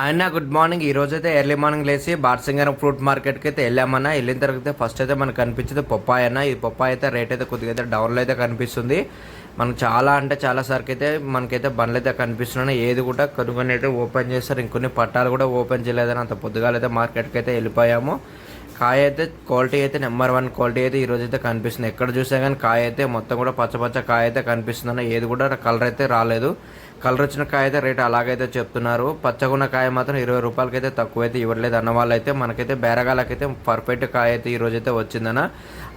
అయినా good morning. ఈ రోజు అయితే ఎర్లీ మార్నింగ్ లేచి బార్సింగర్ ఫ్రూట్ మార్కెట్కి అయితే వెళ్ళామన్నా. వెళ్ళిన తర్వాత అయితే ఫస్ట్ అయితే మనకు కనిపించింది పప్పాయ అన్న. ఈ పప్పాయ అయితే రేట్ అయితే కొద్దిగా అయితే డౌన్లో అయితే కనిపిస్తుంది. మనకు చాలా అంటే చాలా సరికి అయితే మనకైతే బండ్లు అయితే కనిపిస్తున్నాయి. ఏది కూడా కొన్ని అయితే ఓపెన్ చేస్తారు, ఇంకొన్ని పట్టాలు కూడా ఓపెన్ చేయలేదని అంత పొద్దుగాలైతే మార్కెట్కి అయితే వెళ్ళిపోయాము. కాయ అయితే క్వాలిటీ అయితే నెంబర్ 1 క్వాలిటీ అయితే ఈరోజు అయితే కనిపిస్తుంది. ఎక్కడ చూసా కానీ కాయ అయితే మొత్తం కూడా పచ్చ కాయ అయితే కనిపిస్తుంది. ఏది కూడా కలర్ అయితే రాలేదు. కలర్ వచ్చిన కాయ అయితే రేటు అలాగైతే చెప్తున్నారు. పచ్చగున్న కాయ మాత్రం 20 రూపాయలకైతే తక్కువ అయితే ఇవ్వట్లేదు అన్న వాళ్ళు అయితే. మనకైతే బేరగాలకైతే పర్ఫెక్ట్ కాయ అయితే ఈరోజు అయితే వచ్చిందన్న.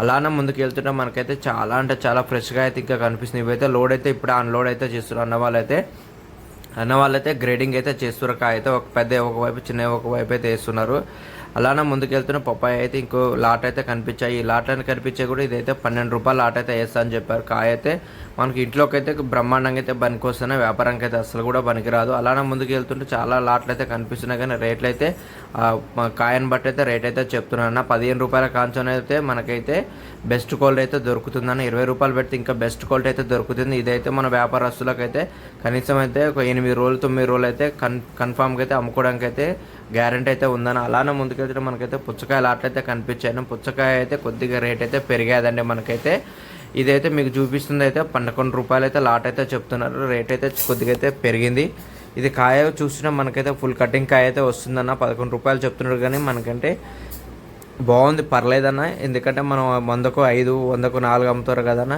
అలానే ముందుకు వెళ్తుంటే మనకైతే చాలా అంటే చాలా ఫ్రెష్గా అయితే ఇంకా కనిపిస్తుంది. ఇవైతే లోడ్ అయితే ఇప్పుడు అన్లోడ్ అయితే చేస్తున్నారు అన్న వాళ్ళైతే గ్రేడింగ్ అయితే చేస్తున్నారు. కాయ అయితే ఒక పెద్ద ఒకవైపు చిన్న ఒకవైపు అయితే వేస్తున్నారు. అలానే ముందుకెళ్తున్న పప్పాయ అయితే ఇంకో లాట్ అయితే కనిపించాయి. ఈ లాట్లను కనిపించే కూడా ఇదైతే 12 రూపాయలు లాట్ అయితే వేస్తా అని చెప్పారు. కాయ అయితే మనకి ఇంట్లోకి అయితే బ్రహ్మాండంగా అయితే పనికి వస్తున్నాయి, వ్యాపారానికి అయితే అసలు కూడా పనికిరాదు. అలానే ముందుకు వెళ్తుంటే చాలా లాట్లు అయితే కనిపిస్తున్నాయి, కానీ రేట్లు అయితే కాయను బట్టి అయితే రేట్ అయితే చెప్తున్నాను. 15 రూపాయల కాంచోన్ అయితే మనకైతే బెస్ట్ క్వాలిటీ అయితే దొరుకుతుందని, 20 రూపాయలు పెడితే ఇంకా బెస్ట్ క్వాలిటీ అయితే దొరుకుతుంది. ఇదైతే మన వ్యాపారస్తులకు అయితే కనీసం అయితే ఒక 8 రోజులు 9 రోజులు అయితే కన్ఫామ్గా అయితే అమ్ముకోవడానికి అయితే గ్యారెంటీ అయితే ఉందని. అలానే ముందుకెళ్తే మనకైతే పుచ్చకాయ లాట్లు అయితే కనిపించాయి. పుచ్చకాయ అయితే కొద్దిగా రేట్ అయితే పెరిగాదండి మనకైతే. ఇదైతే మీకు చూపిస్తుంది అయితే 11 రూపాయలు అయితే లాట్ అయితే చెప్తున్నారు. రేట్ అయితే కొద్దిగా అయితే పెరిగింది. ఇది కాయ చూసినా మనకైతే ఫుల్ కటింగ్ కాయ అయితే వస్తుందన్న. 11 రూపాయలు చెప్తున్నారు, కానీ మనకంటే బాగుంది, పర్లేదన్న. ఎందుకంటే మనం 100కు 5 100కు 4 అమ్ముతారు కదన్న.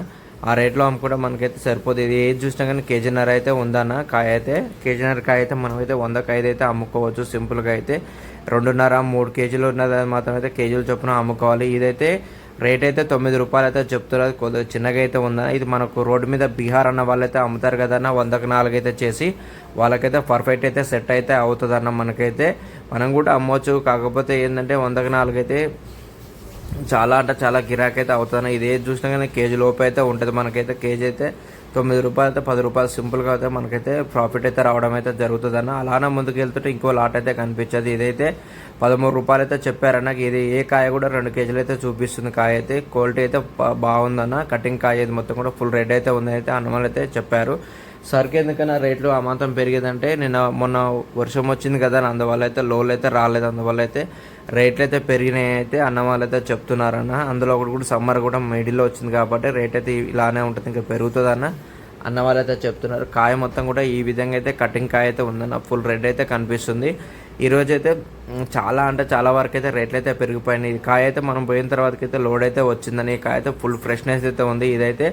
ఆ రేట్లో అమ్ముకుంటే మనకైతే సరిపోదు. ఇది ఏది చూసినా కానీ కేజీన్నర అయితే ఉందన్న కాయ అయితే. కేజీన్నర కాయ అయితే మనం అయితే 100కు 5 అయితే అమ్ముకోవచ్చు సింపుల్గా అయితే. 2.5 3 కేజీలు ఉన్నది మాత్రం అయితే కేజీల చొప్పున అమ్ముకోవాలి. ఇదైతే రేట్ అయితే 9 రూపాయలు అయితే చెప్తున్నారు. కొద్దిగా చిన్నగా అయితే ఉందా. ఇది మనకు రోడ్డు మీద బీహార్ అన్న వాళ్ళైతే అమ్ముతారు కదన్న. 100కు 4 అయితే చేసి వాళ్ళకైతే పర్ఫెక్ట్ అయితే సెట్ అయితే అవుతుందన్న. మనకైతే మనం కూడా అమ్మవచ్చు. కాకపోతే ఏంటంటే 100కు 4 అయితే చాలా అంటే చాలా గిరాకీ అయితే అవుతుంది. ఇది ఏది చూసినా కానీ కేజీ లోపు అయితే ఉంటుంది. మనకైతే కేజీ అయితే 9 రూపాయలు అయితే 10 రూపాయలు సింపుల్గా అయితే మనకైతే ప్రాఫిట్ అయితే రావడం అయితే జరుగుతుందన్న. అలానే ముందుకు వెళ్తుంటే ఇంకో లాట్ అయితే కనిపించదు. ఇదైతే 13 రూపాయలు అయితే చెప్పారన్న. ఇది ఏ కాయ కూడా 2 కేజీలు అయితే చూపిస్తుంది. కాయ అయితే క్వాలిటీ అయితే బాగుందన్న. కటింగ్ కాయ అయితే మొత్తం కూడా ఫుల్ రెడ్ అయితే ఉందని అయితే అన్నమాలు అయితే చెప్పారు. సరికి ఎందుకన్నా రేట్లు ఆ మాత్రం పెరిగేదంటే మొన్న వర్షం వచ్చింది కదా, అందువల్ల అయితే లోలు అయితే రాలేదు. అందువల్ల అయితే రేట్లు అయితే పెరిగినాయి అయితే అన్న వాళ్ళు అయితే చెప్తున్నారన్న. అందులో ఒకటి కూడా సమ్మర్ కూడా మిడిల్లో వచ్చింది కాబట్టి రేట్ అయితే ఇలానే ఉంటుంది, ఇంకా పెరుగుతుందన్న అన్న వాళ్ళు అయితే చెప్తున్నారు. కాయ మొత్తం కూడా ఈ విధంగా అయితే కటింగ్ కాయ అయితే ఉందన్న. ఫుల్ రెడ్ అయితే కనిపిస్తుంది. ఈరోజు అయితే చాలా అంటే చాలా వరకు అయితే రేట్లు అయితే పెరిగిపోయినాయి. కాయ అయితే మనం పోయిన తర్వాతకి అయితే లోడ్ అయితే వచ్చిందని. కాయ అయితే ఫుల్ ఫ్రెష్నెస్ అయితే ఉంది. ఇదైతే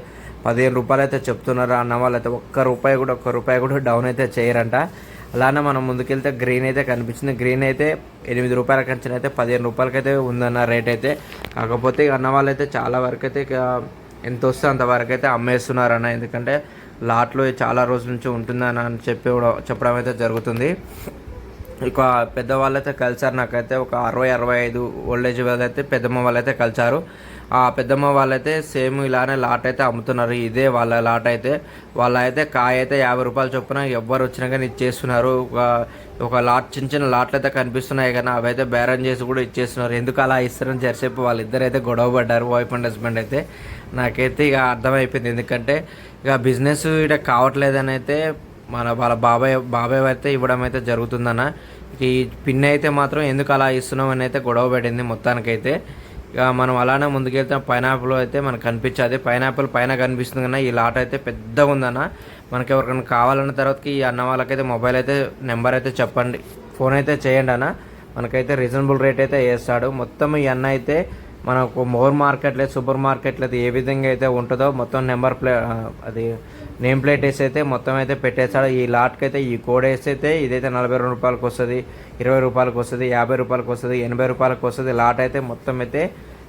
15 రూపాయలు అయితే చెప్తున్నారు అన్న వాళ్ళు అయితే. ఒక్క రూపాయి కూడా డౌన్ అయితే చేయరంట. అలానే మనం ముందుకెళ్తే గ్రీన్ అయితే కనిపించింది. గ్రీన్ అయితే 8 రూపాయల కంచెన అయితే 15 రూపాయలకైతే ఉందన్న రేట్ అయితే. కాకపోతే అన్న వాళ్ళు అయితే చాలా వరకు అయితే ఎంత వస్తే అంతవరకు అయితే అమ్మేస్తున్నారన్న. ఎందుకంటే లాట్లో చాలా రోజుల నుంచి ఉంటుందని అని చెప్పడం అయితే జరుగుతుంది. ఇక పెద్దవాళ్ళు అయితే కలిసారు. నాకైతే ఒక 60-65 ఓల్డేజ్ వాళ్ళు అయితే పెద్దమ్మ వాళ్ళు అయితే కలిసారు. ఆ పెద్దమ్మ వాళ్ళైతే సేమ్ ఇలానే లాట్ అయితే అమ్ముతున్నారు. ఇదే వాళ్ళ లాట్ అయితే. వాళ్ళ అయితే కాయ అయితే 50 రూపాయలు చొప్పున ఎవ్వరు వచ్చినా కానీ ఇచ్చేస్తున్నారు. ఒక లాట్ చిన్న లాట్లు అయితే కనిపిస్తున్నాయి, కానీ అవి అయితే బేరం చేసి కూడా ఇచ్చేస్తున్నారు. ఎందుకు అలా ఇస్తారని జరిసేపు వాళ్ళిద్దరు అయితే గొడవ పడ్డారు, వైఫ్ అండ్ హస్బెండ్ అయితే. నాకైతే ఇక అర్థమైపోయింది. ఎందుకంటే ఇక బిజినెస్ ఇక్కడ కావట్లేదని అయితే వాళ్ళ బాబాయ్ అయితే ఇవ్వడం అయితే జరుగుతుందన్న. ఈ పిన్ అయితే మాత్రం ఎందుకు అలా ఇస్తున్నాం అని అయితే గొడవ పడింది మొత్తానికైతే. ఇక మనం అలానే ముందుకెళ్తే పైనాపిల్ అయితే మనకు కనిపించేది. పైనాపిల్ పైన కనిపిస్తుంది కన్నా ఈ లాట్ అయితే పెద్దగా ఉందన్న. మనకి ఎవరికైనా కావాలన్న తర్వాతకి ఈ అన్న వాళ్ళకైతే మొబైల్ అయితే నెంబర్ అయితే చెప్పండి, ఫోన్ అయితే చేయండి అన్న. మనకైతే రీజనబుల్ రేట్ అయితే వేస్తాడు. మొత్తం ఈ అన్న అయితే మనకు మోర్ మార్కెట్లో సూపర్ మార్కెట్లో ఏ విధంగా అయితే ఉంటుందో మొత్తం అది నేమ్ ప్లేట్ వేసి అయితే మొత్తం అయితే పెట్టేస్తాడు. ఈ లాట్కి అయితే ఈ కోడ్ వేసి అయితే ఇదైతే 42 రూపాయలకు వస్తుంది, 20 రూపాయలకు వస్తుంది, 50 రూపాయలకు వస్తుంది, 80 రూపాయలకు వస్తుంది. లాట్ అయితే మొత్తం అయితే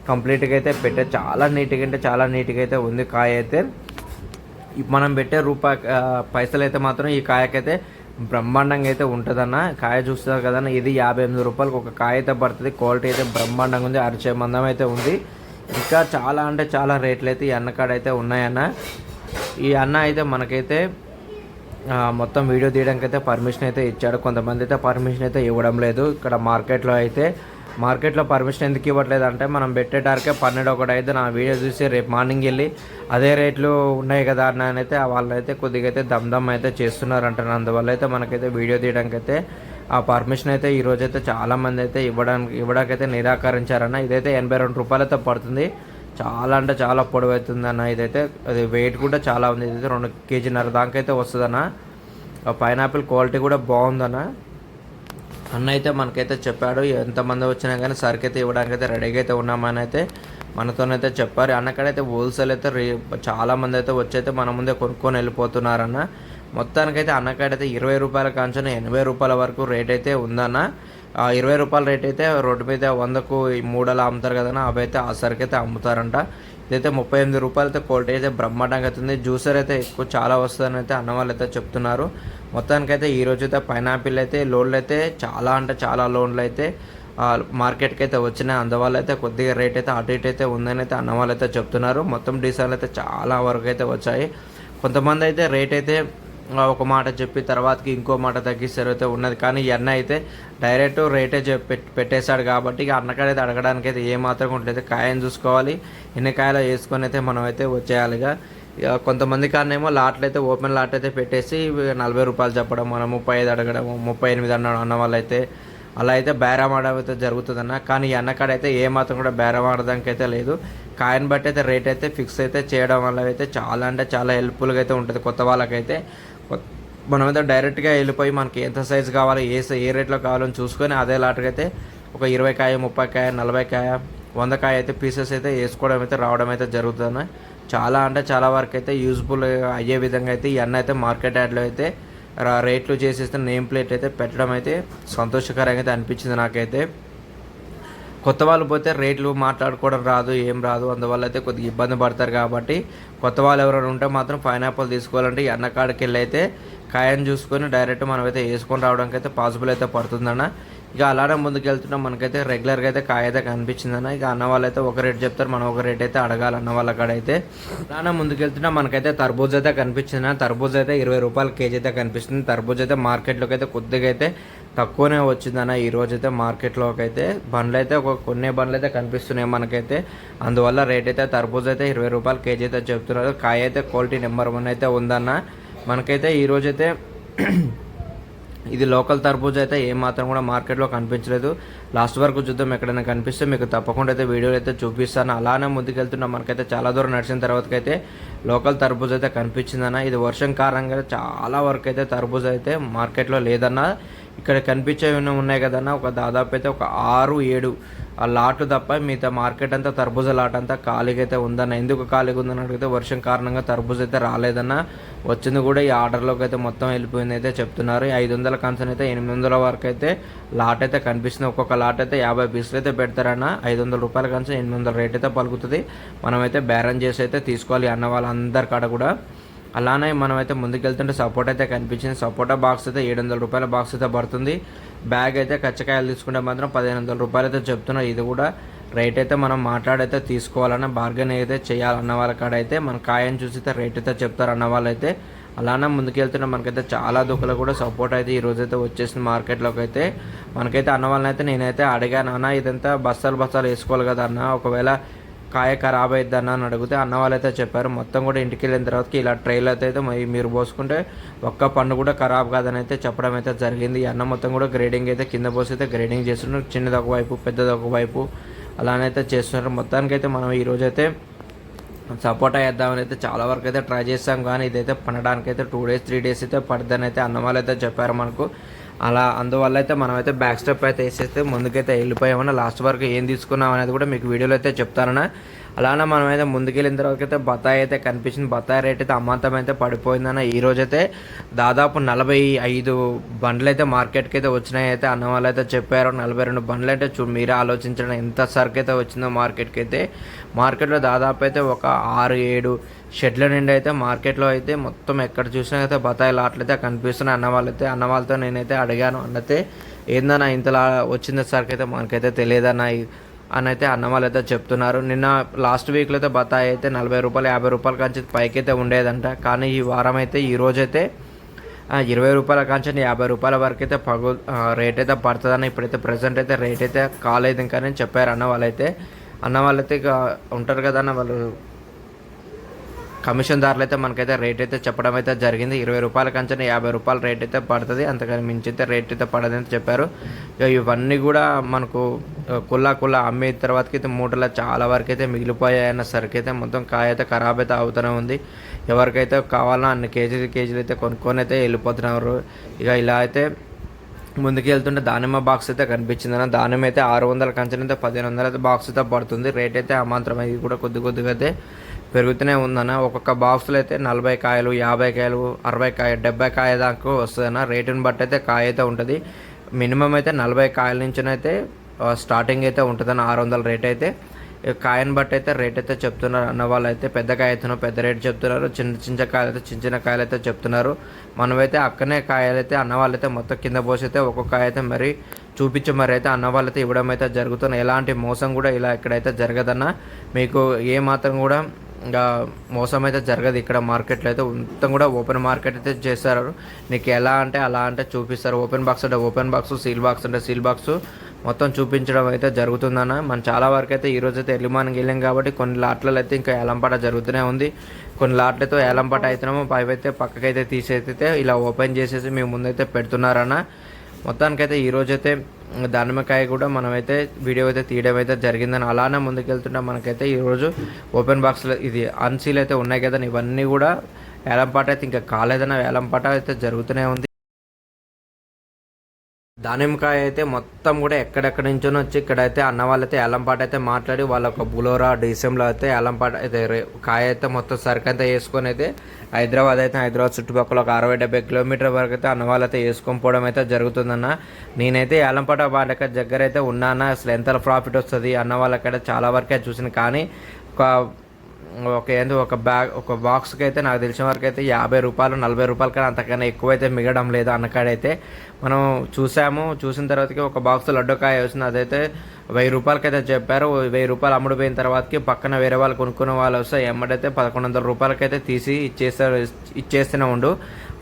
కంప్లీట్గా అయితే పెట్టే చాలా నీట్గా అంటే చాలా నీట్గా అయితే ఉంది కాయ అయితే. మనం పెట్టే పైసలు అయితే మాత్రం ఈ కాయకైతే బ్రహ్మాండంగా అయితే ఉంటుందన్న. కాయ చూస్తారు కదన్న, ఇది 58 రూపాయలకు ఒక కాయ అయితే పడుతుంది. క్వాలిటీ అయితే బ్రహ్మాండంగా ఉంది, అరిచే మందం అయితే ఉంది. ఇంకా చాలా అంటే చాలా రేట్లు అయితే ఈ అన్నకాడ అయితే ఉన్నాయన్న. ఈ అన్న అయితే మనకైతే మొత్తం వీడియో తీయడానికి అయితే పర్మిషన్ అయితే ఇచ్చాడు. కొంతమంది అయితే పర్మిషన్ అయితే ఇవ్వడం లేదు. ఇక్కడ మార్కెట్లో పర్మిషన్ ఎందుకు ఇవ్వట్లేదు అంటే, మనం పెట్టేటానికే 12-1 అయితే నా వీడియో చూసి రేపు మార్నింగ్ వెళ్ళి అదే రేట్లు ఉన్నాయి కదా అన్న అయితే వాళ్ళైతే కొద్దిగా అయితే దమ్ అయితే చేస్తున్నారంటారు. అందువల్ల అయితే మనకైతే వీడియో తీయడానికి అయితే ఆ పర్మిషన్ అయితే ఈరోజు అయితే చాలామంది అయితే ఇవ్వడానికైతే నిరాకరించారన్న. ఇదైతే 82 రూపాయలతో పడుతుంది. చాలా అంటే చాలా పొడవవుతుందన్న. ఇదైతే అది వెయిట్ కూడా చాలా ఉంది. ఇదైతే 2 కేజీన్నర దాకా అయితే వస్తుందన్న. ఆ పైనాపిల్ క్వాలిటీ కూడా బాగుందన్న. అన్న అయితే మనకైతే చెప్పాడు ఎంతమంది వచ్చినా కానీ సరుకు అయితే ఇవ్వడానికి అయితే రెడీగా అయితే ఉన్నామని అయితే మనతోనైతే చెప్పారు. అన్నకాడైతే హోల్సేల్ అయితే చాలామంది అయితే వచ్చి అయితే మన ముందే కొనుక్కొని వెళ్ళిపోతున్నారన్న. మొత్తానికైతే అన్నకాడైతే 20 రూపాయల కాంచని 80 రూపాయల వరకు రేట్ అయితే ఉందన్న. 20 రూపాయల రేట్ అయితే రోడ్డు మీద 100కు 3 అలా అమ్ముతారు కదన్నా, అవి అయితే ఆ సరుకు అయితే అమ్ముతారంట. ఇదైతే 38 రూపాయలతో క్వాలిటీ అయితే బ్రహ్మాండంగా అవుతుంది. జ్యూసర్ అయితే ఎక్కువ చాలా వస్తుందని అయితే అన్న వాళ్ళు అయితే చెప్తున్నారు. మొత్తానికైతే ఈరోజు అయితే పైనాపిల్ అయితే లోన్లు అయితే చాలా అంటే చాలా లోన్లు అయితే మార్కెట్కి అయితే వచ్చినాయి. అందువల్ల అయితే కొద్దిగా రేట్ అయితే అటు ఇటు అయితే ఉందని అయితే అన్న వాళ్ళు అయితే చెప్తున్నారు. మొత్తం డీసాలు అయితే చాలా వరకు అయితే వచ్చాయి. కొంతమంది అయితే రేట్ అయితే ఒక మాట చెప్పి తర్వాతకి ఇంకో మాట తగ్గిస్తారు అయితే ఉన్నది. కానీ ఈ అన్న అయితే డైరెక్ట్ రేటే పెట్టేశాడు కాబట్టి ఇక అన్నకాడైతే అడగడానికి అయితే ఏమాత్రం ఉంటుంది. కాయని చూసుకోవాలి, ఎన్ని కాయలు వేసుకొని అయితే మనం అయితే వచ్చేయాలిగా. కొంతమంది కారణేమో లాట్లు అయితే ఓపెన్ లాట్ అయితే పెట్టేసి 40 రూపాయలు చెప్పడం, మనం 35 అడగడం, 38 అన్న వాళ్ళు అయితే అలా అయితే బేరం ఆడడం అయితే జరుగుతుందన్న. కానీ ఈ అన్నకాడైతే ఏమాత్రం కూడా బేరం ఆడడానికి అయితే లేదు. కాయని బట్టి అయితే రేట్ అయితే ఫిక్స్ అయితే చేయడం వల్ల అయితే చాలా అంటే చాలా హెల్ప్ఫుల్గా అయితే ఉంటుంది కొత్త వాళ్ళకైతే. మనమైతే డైరెక్ట్గా వెళ్ళిపోయి మనకి ఎంత సైజు కావాలి, ఏ రేట్లో కావాలని చూసుకొని అదే లాట్కి అయితే ఒక 20 కాయ, 30 కాయ, 40 కాయ, 100 కాయ అయితే పీసెస్ అయితే వేసుకోవడం అయితే రావడం అయితే జరుగుతుంది. చాలా అంటే చాలా వరకు అయితే యూజ్ఫుల్ అయ్యే విధంగా అయితే ఈ అన్న అయితే మార్కెట్ యాడ్లో అయితే రేట్లు చేసేస్తే నేమ్ ప్లేట్ అయితే పెట్టడం అయితే సంతోషకరంగా అయితే అనిపించింది నాకైతే. కొత్త వాళ్ళు పోతే రేట్లు మాట్లాడుకోవడం రాదు, ఏం రాదు. అందువల్ల అయితే కొద్దిగా ఇబ్బంది పడతారు. కాబట్టి కొత్త వాళ్ళు ఎవరైనా ఉంటే మాత్రం పైనాపిల్ తీసుకోవాలంటే ఈ అన్న కాడికి వెళ్ళి అయితే కాయని చూసుకొని డైరెక్ట్ మనమైతే వేసుకొని రావడానికి అయితే పాసిబుల్ అయితే పడుతుందన్న. ఇక అలానే ముందుకు వెళ్తున్నాం. మనకైతే రెగ్యులర్గా అయితే కాయ అయితే కనిపించిందన్న. ఇక అన్న వాళ్ళు అయితే ఒక రేట్ చెప్తారు, మనం ఒక రేట్ అయితే అడగాలి అన్న వాళ్ళ కాడ అయితే. అలానే ముందుకు వెళ్తున్నా మనకైతే తర్బూజ్ అయితే కనిపించింది. తర్బూజ్ అయితే 20 రూపాయల కేజీ అయితే కనిపిస్తుంది. తర్బూజ్ అయితే మార్కెట్లోకి అయితే కొద్దిగా అయితే తక్కువనే వచ్చిందన్న ఈరోజు అయితే మార్కెట్లోకి అయితే. బండ్లు అయితే కొన్ని బండ్లు అయితే కనిపిస్తున్నాయి మనకైతే. అందువల్ల రేట్ అయితే తర్బూజ్ అయితే 20 రూపాయల కేజీ అయితే చెప్తున్నారు. కాయ అయితే క్వాలిటీ నెంబర్ 1 అయితే ఉందన్న. మనకైతే ఈరోజైతే ఇది లోకల్ తర్బూజ్ అయితే ఏమాత్రం కూడా మార్కెట్లో కనిపించలేదు. లాస్ట్ వరకు చూద్దాం, ఎక్కడైనా కనిపిస్తే మీకు తప్పకుండా అయితే వీడియోలు అయితే చూపిస్తాను. అలానే ముందుకెళ్తున్నాం. మనకైతే చాలా దూరం నడిచిన తర్వాతకైతే లోకల్ తర్బూజ్ అయితే కనిపించిందన్న. ఇది వర్షం కారణంగా చాలా వరకు అయితే తర్బూజ్ అయితే మార్కెట్లో లేదన్న. ఇక్కడ కనిపించేవి ఉన్నాయి కదన్న, ఒక దాదాపు అయితే ఒక 6-7 ఆ లాట్లు తప్ప మిగతా మార్కెట్ అంతా తర్బూజా లాట్ అంతా ఖాళీగా అయితే ఉందన్న. ఎందుకు ఖాళీగా ఉందని అడిగితే వర్షం కారణంగా తర్బూజ్ అయితే రాలేదన్న. వచ్చింది కూడా ఈ ఆర్డర్లోకి అయితే మొత్తం వెళ్ళిపోయింది అయితే చెప్తున్నారు. 500 కాన్సన్ అయితే 800 వరకు అయితే లాట్ అయితే కనిపిస్తుంది. ఒక్కొక్క లాట్ అయితే 50 పీసులు అయితే పెడతారన్న. 500 రూపాయల కాన్సన్ 800 రేట్ అయితే పలుకుతుంది. మనమైతే బేరం చేసి అయితే తీసుకోవాలి అన్న వాళ్ళందరి కాడ కూడా. అలానే మనమైతే ముందుకెళ్తుంటే సపోటా అయితే కనిపించింది. సపోటా బాక్స్ అయితే 700 రూపాయల బాక్స్ అయితే పడుతుంది. బ్యాగ్ అయితే కచ్చకాయలు తీసుకుంటే మాత్రం 1500 రూపాయలు అయితే చెప్తున్నారు. ఇది కూడా రేట్ అయితే మనం మాట్లాడైతే తీసుకోవాలన్న, బార్గెన్ అయితే చేయాలన్న వాళ్ళ కాడ అయితే మన కాయని చూసి అయితే రేట్ అయితే చెప్తారు అన్న వాళ్ళు అయితే. అలానే ముందుకెళ్తున్న మనకైతే చాలా దుఃఖాలు కూడా సపోర్ట్ అయితే ఈరోజైతే వచ్చేసింది మార్కెట్లోకి అయితే. మనకైతే అన్న వాళ్ళని అయితే నేనైతే అడిగాను, అన్న ఇదంతా బస్తాలు వేసుకోవాలి కదా అన్న, ఒకవేళ కాయ ఖరాబ్ అవుద్ది అన్న అని అడిగితే అన్న వాళ్ళు అయితే చెప్పారు మొత్తం కూడా ఇంటికి వెళ్ళిన తర్వాతకి ఇలా ట్రైల్ అయితే మీరు పోసుకుంటే ఒక్క పండు కూడా ఖరాబ్ కాదని అయితే చెప్పడం అయితే జరిగింది. ఈ అన్న మొత్తం కూడా గ్రేడింగ్ అయితే కింద పోసి అయితే గ్రేడింగ్ చేస్తున్నారు. చిన్నది ఒకవైపు, పెద్దది ఒకవైపు అలానైతే చేస్తున్నారు. మొత్తానికైతే మనం ఈరోజు అయితే సపోటా వేద్దామని అయితే చాలా వరకు అయితే ట్రై చేస్తాం. కానీ ఇదైతే పండడానికి అయితే 2 days 3 days అయితే పడుతుందని అయితే అన్న వాళ్ళు అయితే చెప్పారు మనకు. అలా అందువల్ల అయితే మనమైతే బ్యాక్ స్టెప్ అయితే వేసేస్తే ముందుకైతే వెళ్ళిపోయామన్నా. లాస్ట్ వరకు ఏం తీసుకున్నాం అనేది కూడా మీకు వీడియోలో అయితే చెప్తారన్నా. అలానే మనమైతే ముందుకెళ్ళిన తర్వాత అయితే బత్తాయి అయితే కనిపించింది. బత్తాయి రేట్ అయితే అమాంతం అయితే పడిపోయిందన్న. ఈరోజైతే దాదాపు 45 బండ్లు అయితే మార్కెట్కి అయితే వచ్చినాయి అయితే అన్న వాళ్ళు అయితే చెప్పారు. 42 బండ్లు అంటే మీరే ఆలోచించండి ఎంత సరుకు అయితే వచ్చిందో మార్కెట్కి అయితే. మార్కెట్లో దాదాపు అయితే ఒక 6-7 షెడ్ల నిండి అయితే మార్కెట్లో అయితే మొత్తం ఎక్కడ చూసినా అయితే బత్తాయి లాట్లు అయితే కనిపిస్తున్నాయి అన్న వాళ్ళతో నేనైతే అడిగాను. అన్నతే ఏందన్నా ఇంతలా వచ్చింది సరుకు అయితే మనకైతే తెలియదన్న అని అయితే అన్న వాళ్ళు అయితే చెప్తున్నారు. నిన్న లాస్ట్ వీక్లో అయితే బత్తాయి అయితే 40 రూపాయలు 50 రూపాయల కాంచి పైకి అయితే ఉండేదంట. కానీ ఈ వారం అయితే ఈరోజైతే 20 రూపాయల కాంచి 50 రూపాయల వరకు అయితే రేట్ అయితే పడుతుందని ఇప్పుడైతే ప్రజెంట్ అయితే రేట్ అయితే కాలేదు ఇంకా అని చెప్పారు అన్న వాళ్ళైతే. అన్న వాళ్ళైతే ఇక ఉంటారు కదా అన్న, వాళ్ళు కమిషన్ దారులు అయితే మనకైతే రేట్ అయితే చెప్పడం అయితే జరిగింది. 20 రూపాయల కంచెన 50 రూపాయల రేట్ అయితే పడుతుంది, అంతకని మించి అయితే రేట్ అయితే పడదని చెప్పారు. ఇవన్నీ కూడా మనకు కుల్లా అమ్మిన తర్వాతకి అయితే మూటలో చాలా వరకు అయితే మిగిలిపోయాయన్న సరికి అయితే మొత్తం కాయ అయితే ఖరాబ్ అయితే అవుతూనే ఉంది. ఎవరికైతే కావాలన్నా అన్ని కేజీలు అయితే కొనుక్కొని అయితే వెళ్ళిపోతున్నారు. ఇలా అయితే ముందుకు వెళ్తుంటే దానిమ్మ బాక్స్ అయితే కనిపించిందన్న. దానిమ్మ అయితే 600 కంచెన అయితే 1500 అయితే బాక్స్ అయితే పడుతుంది. రేట్ అయితే అమాంతరం ఇది కూడా కొద్దిగా అయితే పెరుగుతూనే ఉందన్న. ఒక్కొక్క బాక్సులు అయితే 40 కాయలు, 50 కాయలు, 60 కాయ, 70 కాయ దాకా వస్తుందన్న. రేటుని బట్టి అయితే కాయ అయితే ఉంటుంది. మినిమం అయితే 40 కాయల నుంచి అయితే స్టార్టింగ్ అయితే ఉంటుందన్న 600 రేట్ అయితే. కాయను బట్టి అయితే రేట్ అయితే చెప్తున్నారు అన్న వాళ్ళు అయితే. పెద్ద కాయ అయితే పెద్ద రేట్ చెప్తున్నారు, చిన్న కాయలు అయితే చిన్న కాయలు అయితే చెప్తున్నారు. మనమైతే అక్కనే కాయలు అయితే అన్న వాళ్ళైతే మొత్తం కింద పోసి అయితే ఒక్కొక్క కాయ అయితే మరి చూపించి మరి అయితే అన్న వాళ్ళైతే ఇవ్వడం అయితే జరుగుతుంది. ఎలాంటి మోసం కూడా ఇలా ఇక్కడైతే జరగదన్న. మీకు ఏ మాత్రం కూడా ఇంకా మోసం అయితే జరగదు ఇక్కడ మార్కెట్లో అయితే. మొత్తం కూడా ఓపెన్ మార్కెట్ అయితే చేస్తారు. నీకు ఎలా అంటే అలా అంటే చూపిస్తారు. ఓపెన్ బాక్స్ అంటే ఓపెన్ బాక్స్, సీల్ బాక్స్ అంటే సీల్ బాక్స్ మొత్తం చూపించడం అయితే జరుగుతుందన్న. మనం చాలా వరకు అయితే ఈరోజు అయితే ఎర్లీ మార్నింగ్ వెళ్ళాం కాబట్టి కొన్ని లాట్లలో అయితే ఇంకా ఏలంపాట జరుగుతూనే ఉంది. కొన్ని లాట్లతో ఏలంపాట అవుతున్నామో పైవైతే పక్కకైతే తీసేస్తే ఇలా ఓపెన్ చేసేసి మేము ముందైతే పెడుతున్నారన్న. మొత్తానికైతే ఈరోజైతే దానిమ్మకాయ కూడా మనమైతే వీడియో అయితే తీయడం అయితే జరిగిందని. అలానే ముందుకెళ్తుంటే మనకైతే ఈరోజు ఓపెన్ బాక్స్లో ఇది అన్సీల్ అయితే ఉన్నాయి కదా, ఇవన్నీ కూడా వేలంపాట అయితే ఇంకా కాలేదన్న. వేలంపాట అయితే జరుగుతూనే ఉంది. దానిమ్మకాయ అయితే మొత్తం కూడా ఎక్కడెక్కడి నుంచో వచ్చి ఇక్కడైతే అన్న వాళ్ళైతే ఏలంపాట అయితే మాట్లాడి వాళ్ళ ఒక బులోరా డీసెంలో అయితే ఏలంపాట అయితే కాయ అయితే మొత్తం సరుకు అయితే వేసుకొని అయితే హైదరాబాద్ చుట్టుపక్కల ఒక 60-70 కిలోమీటర్ వరకు అయితే అన్న వాళ్ళైతే వేసుకొని పోవడం అయితే జరుగుతుందన్న. నేనైతే ఏలంపాట వాళ్ళ దగ్గర అయితే ఉన్నాను. అసలు ఎంత ప్రాఫిట్ వస్తుంది అన్న వాళ్ళకైతే చాలా వరకే చూసిన, కానీ ఒక బాక్స్కి అయితే నాకు తెలిసిన వరకు అయితే 50 రూపాయలు 40 రూపాయల కన్నా అంతకన్నా ఎక్కువైతే మిగడం లేదు అన్నకాడైతే. మనం చూసిన తర్వాతకి ఒక బాక్స్ లడ్డూకాయ వస్తుంది, అదైతే 1000 రూపాయలకైతే చెప్పారు. 1000 రూపాయలు అమ్ముడుపోయిన తర్వాతకి పక్కన వేరే వాళ్ళు కొనుక్కునే వాళ్ళు వస్తే ఎమ్మడైతే 1100 రూపాయలకైతే తీసి ఇచ్చేస్తూనే ఉండు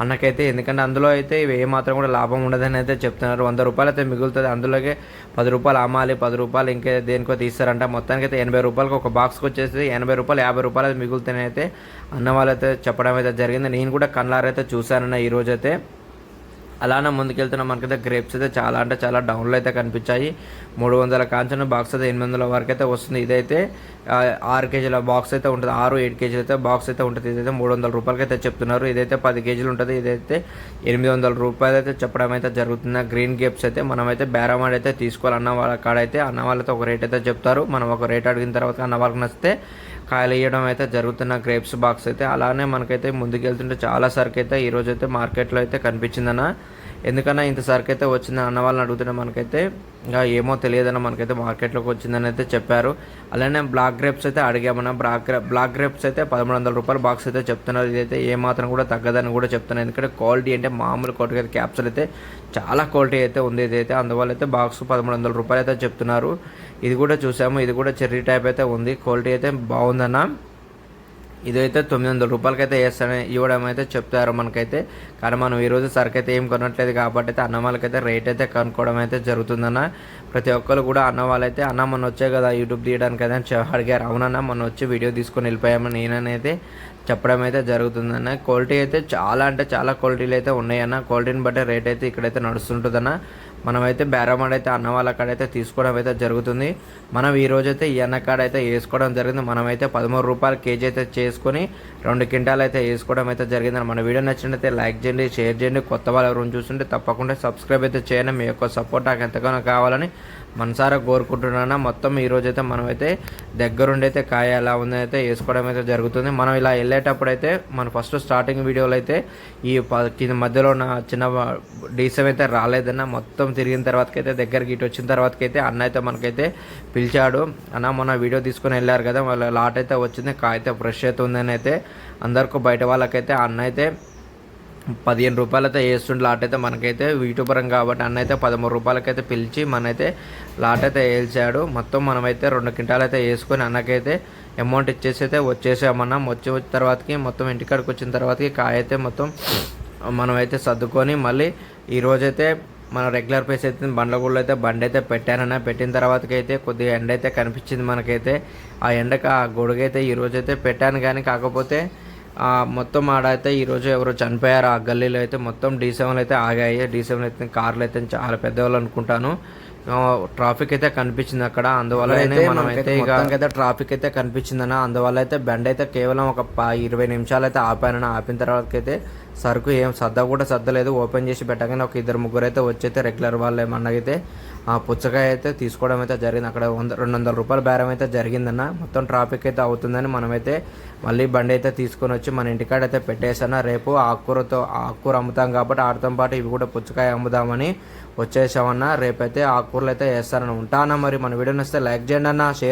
అన్నకైతే. ఎందుకంటే అందులో అయితే ఇవి ఏమాత్రం కూడా లాభం ఉండదని అయితే చెప్తున్నారు. 100 రూపాయలు అయితే మిగులుతుంది, అందులోకి 10 రూపాయలు అమ్మాలి, 10 రూపాయలు ఇంకే దేనికో తీస్తారంట. మొత్తానికి అయితే 80 రూపాయలకి ఒక బాక్స్కి వచ్చేసి 80 రూపాయలు 50 రూపాయలు అయితే మిగులుతాయని అయితే అన్న వాళ్ళైతే చెప్పడం అయితే జరిగింది. నేను కూడా కళ్ళారైతే చూశానన్న ఈరోజైతే. అలానే ముందుకెళ్తున్న మనకైతే గ్రేప్స్ అయితే చాలా అంటే చాలా డౌన్లో అయితే కనిపించాయి. 300 కాంచిన బాక్స్ అయితే 800 వరకు అయితే వస్తుంది. ఇదైతే 6 కేజీల బాక్స్ అయితే ఉంటుంది, 6-7 కేజీలు అయితే బాక్స్ అయితే ఉంటుంది. ఇదైతే 300 రూపాయలకి అయితే చెప్తున్నారు. ఇదైతే 10 కేజీలు ఉంటుంది. ఇదైతే 800 రూపాయలు అయితే చెప్పడం అయితే జరుగుతుంది. గ్రీన్ గ్రేప్స్ అయితే మనమైతే బేరమాడి అయితే తీసుకోవాలన్న వాళ్ళ కాడైతే అన్న వాళ్ళతో ఒక రేట్ అయితే చెప్తారు. మనం ఒక రేట్ అడిగిన తర్వాత అన్న వాళ్ళకి నచ్చితే కాయలు వేయడం అయితే జరుగుతున్న గ్రేప్స్ బాక్స్ అయితే. అలానే మనకైతే ముందుకెళ్తుంటే చాలా సరుకు అయితే ఈరోజు అయితే మార్కెట్లో అయితే కనిపించిందన్న. ఎందుకన్నా ఇంత సరుకు అయితే వచ్చిందని అన్న వాళ్ళని అడుగుతుంటే మనకైతే ఇంకా ఏమో తెలియదన్న, మనకైతే మార్కెట్లోకి వచ్చిందని అయితే చెప్పారు. అలానే బ్లాక్ గ్రేప్స్ అయితే అడిగామన్నా. బ్లాక్ గ్రేప్స్ అయితే 1300 రూపాయల బాక్స్ అయితే చెప్తున్నారు. ఇదైతే ఏమాత్రం కూడా తగ్గదని కూడా చెప్తున్నారు. ఎందుకంటే క్వాలిటీ అంటే మామూలు క్వాలిటీ అయితే క్యాప్సూల్ అయితే చాలా క్వాలిటీ అయితే ఉంది. ఇదైతే అందువల్ల అయితే బాక్స్ 1300 రూపాయలు అయితే చెప్తున్నారు. ఇది కూడా చూసాము, ఇది కూడా చెర్రీ టైప్ అయితే ఉంది. క్వాలిటీ అయితే బాగుందన్న. ఇదైతే 900 రూపాయలకైతే ఇవ్వడం అయితే చెప్తారు మనకైతే. కానీ మనం ఈరోజు సరుకు అయితే ఏం కొనట్లేదు కాబట్టి అయితే అన్న వాళ్ళకైతే రేట్ అయితే కనుక్కోవడం అయితే జరుగుతుందన్న. ప్రతి ఒక్కరు కూడా అన్న వాళ్ళైతే అన్న మొన్న వచ్చే కదా యూట్యూబ్ తీయడానికి అయితే అడిగారు. అవునన్నా మొన్న వచ్చి వీడియో తీసుకొని వెళ్ళిపోయామని నేనైతే చెప్పడం అయితే జరుగుతుందన్న. క్వాలిటీ అయితే చాలా అంటే చాలా క్వాలిటీలు అయితే ఉన్నాయన్న. క్వాలిటీని బట్టి రేట్ అయితే ఇక్కడైతే నడుస్తుంటుందన్న. మనమైతే బేరమాడ అయితే అన్న వాళ్ళ కాడైతే తీసుకోవడం అయితే జరుగుతుంది. మనం ఈరోజైతే ఈ అన్న కాడ అయితే వేసుకోవడం జరిగింది. మనమైతే 13 రూపాయల కేజీ అయితే చేసుకొని 2 క్వింటాలు అయితే వేసుకోవడం అయితే జరిగింది. మన వీడియో నచ్చినట్లయితే లైక్ చేయండి, షేర్ చేయండి. కొత్త వాళ్ళు ఎవరైనా చూస్తుంటే తప్పకుండా సబ్స్క్రైబ్ అయితే చేయండి. మీ యొక్క సపోర్ట్ నాకు ఎంతగానో కావాలని మనసారా కోరుకుంటున్నాను. మొత్తం ఈరోజైతే మనమైతే దగ్గరుండి అయితే కాయ ఎలా ఉందని అయితే వేసుకోవడం అయితే జరుగుతుంది. మనం ఇలా వెళ్ళేటప్పుడు అయితే మన ఫస్ట్ స్టార్టింగ్ వీడియోలో అయితే ఈ మధ్యలో నా చిన్న డీసెం అయితే రాలేదన్న. మొత్తం తిరిగిన తర్వాతకైతే దగ్గరికి ఇటు వచ్చిన తర్వాతకైతే అన్న అయితే మనకైతే పిలిచాడు. అన్న మొన్న వీడియో తీసుకొని వెళ్ళారు కదా, వాళ్ళ లాట్ అయితే వచ్చింది, కాయ అయితే ఫ్రెష్ అయితే ఉందని అయితే అందరికీ బయట వాళ్ళకైతే అన్న అయితే 15 రూపాయలైతే వేస్తుండే లాట్ అయితే మనకైతే యూట్యూబరం కాబట్టి అన్న అయితే 13 రూపాయలకైతే పిలిచి మనైతే లాట్ అయితే వేల్చాడు. మొత్తం మనమైతే 2 క్వింటాలు అయితే వేసుకొని అన్నకైతే అమౌంట్ ఇచ్చేసి అయితే వచ్చేసామన్నాం. వచ్చిన తర్వాతకి మొత్తం ఇంటికాడికి వచ్చిన తర్వాతకి కాయ అయితే మొత్తం మనమైతే సర్దుకొని మళ్ళీ ఈరోజైతే మన రెగ్యులర్ ప్లేస్ అయితే బండ్లగూడలో అయితే బండి అయితే పెట్టానన్న. పెట్టిన తర్వాతకి అయితే కొద్దిగా ఎండ అయితే కనిపించింది మనకైతే. ఆ ఎండకు ఆ గొడుగైతే ఈరోజైతే పెట్టాను, కానీ కాకపోతే మొత్తం ఆడైతే ఈరోజు ఎవరో చనిపోయారు. ఆ గల్లీలో అయితే మొత్తం D7 అయితే ఆగాయి. D7 అయితే కార్లు అయితే చాలా పెద్దవాళ్ళు అనుకుంటాను. ట్రాఫిక్ అయితే కనిపించింది అక్కడ. అందువల్ల అయితే మనమైతే ఇక ట్రాఫిక్ అయితే కనిపించిందన్న. అందువల్ల అయితే బండి అయితే కేవలం ఒక 20 నిమిషాలు అయితే ఆపానన్న. ఆపిన తర్వాత అయితే సరుకు ఏం కూడా సర్దలేదు. ఓపెన్ చేసి పెట్టగానే ఒక 2-3 అయితే వచ్చైతే రెగ్యులర్ వాళ్ళు ఏమన్నాగైతే పుచ్చకాయ అయితే తీసుకోవడం అయితే జరిగింది. అక్కడ 200 రూపాయల బేరం అయితే జరిగిందన్న. మొత్తం ట్రాఫిక్ అయితే అవుతుందని మనమైతే మళ్ళీ బండి అయితే తీసుకొని వచ్చి మన ఇంటికాడ అయితే పెట్టేసాను. రేపు ఆకుకూర అమ్ముతాం కాబట్టి ఆడతో పాటు ఇవి కూడా పుచ్చకాయ అమ్ముదామని వచ్చేసామన్నా. రేపైతే ఆకుకూరలు అయితే వేస్తానని ఉంటానా. మరి మన వీడియో నచ్చితే లైక్ చేయండి అన్న, షేర్